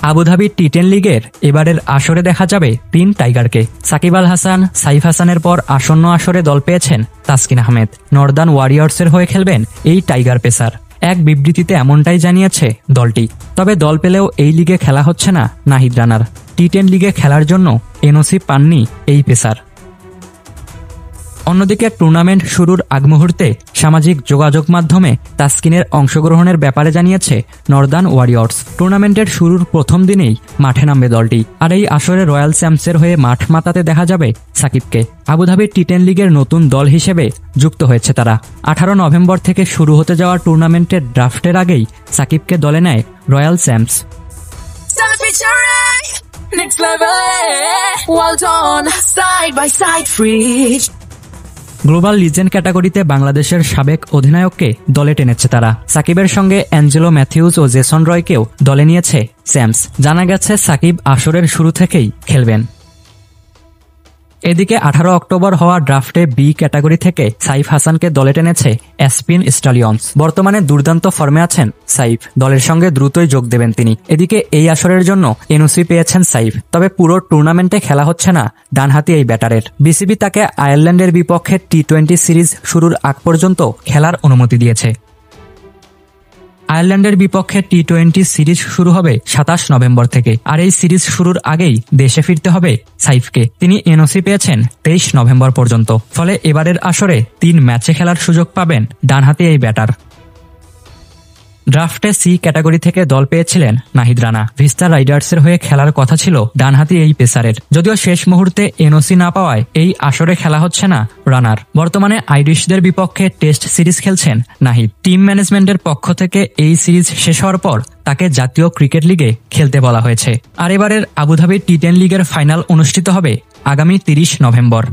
Abu Dhabi টি10 লিগের এবারের আসরে দেখা যাবে 3 টাইগারকে। সাকিব আল হাসান, সাইফ হাসানের পর আসন্ন আসরে দল পেয়েছেন তাসকিন আহমেদ। নর্দার্ন ওয়ারিয়র্সের হয়ে খেলবেন এই টাইগার পেসার। এক বিবৃতিতে এমনটাই জানিয়েছে দলটি। তবে দল পেলেও এই লিগে খেলা হচ্ছে না নাহিদ রানার। টি10 লিগে খেলার জন্য এনওসি পাননি এই পেসার। অন্যদিকে টুর্নামেন্ট শুরুর আগ মুহূর্তে সামাজিক যোগাযোগ মাধ্যমে তাসকিনের অংশগ্রহণের ব্যাপারে জানিয়েছে নর্দার্ন ওয়ারিয়র্স। টুর্নামেন্টের শুরুর প্রথম দিনেই মাঠে নামবে দলটি। আর এই আসরে রয়্যাল চ্যাম্পসের হয়ে মাঠ মাতাতে দেখা যাবে সাকিবকে। আবুধাবি টি10 লিগের নতুন দল হিসেবে যুক্ত হয়েছে তারা। 18 নভেম্বর থেকে শুরু হতে যাওয়া টুর্নামেন্টের ড্রাফটের আগেই সাকিবকে দলে নেয় রয়্যাল চ্যাম্পস। গ্লোবাল লিজেন্ড ক্যাটাগরিতে বাংলাদেশের সাবেক অধিনায়ককে দলে টেনেছে তারা। সাকিবের সঙ্গে অ্যাঞ্জেলো ম্যাথিউস ও জেসন রয়কেও দলে নিয়েছে চ্যাম্পস। জানা গেছে সাকিব আসরের শুরু থেকেই খেলবেন। এদিকে 18 অক্টোবর হওয়া ড্রাফটে বি ক্যাটাগরি থেকে সাইফ হাসানকে দলে টেনেছে অ্যাসপিন স্টালিয়ন্স। বর্তমানে দুর্দান্ত ফর্মে আছেন সাইফ। দলের সঙ্গে দ্রুতই যোগ দেবেন তিনি। এদিকে এই আসরের জন্য এনওসি পেয়েছেন সাইফ। তবে পুরো টুর্নামেন্টে খেলা হচ্ছে না ডানহাতি এই ব্যাটারের। বিসিবি তাকে আয়ারল্যান্ডের বিপক্ষে টি20 সিরিজ শুরুর আগ পর্যন্ত খেলার অনুমতি দিয়েছে। আয়ারল্যান্ডের বিপক্ষে টি20 সিরিজ শুরু হবে 27 নভেম্বর থেকে। আর এই সিরিজ শুরুর আগেই দেশে ফিরতে হবে সাইফকে। তিনি এনওসি পেয়েছেন 23 নভেম্বর পর্যন্ত। ফলে এবারের আসরে 3 ম্যাচে খেলার সুযোগ পাবেন ডানহাতি এই ব্যাটার। ড্রাফটে সি ক্যাটাগরি থেকে দল পেয়েছিলেন নাহিদ রানা। ভিস্তা রাইডার্সের হয়ে খেলার কথা ছিল ডানহাতি এই পেসারের। যদিও শেষ মুহূর্তে এনওসি না পাওয়ায় এই আসরে খেলা হচ্ছে না রানার। বর্তমানে আইরিশদের বিপক্ষে টেস্ট সিরিজ খেলছেন নাহিদ। টিম ম্যানেজমেন্টের পক্ষ থেকে এই সিরিজ শেষ হওয়ার পর তাকে জাতীয় ক্রিকেট লিগে খেলতে বলা হয়েছে। আর এবারের আবুধাবি টি10 লিগের ফাইনাল অনুষ্ঠিত হবে আগামী 30 নভেম্বর।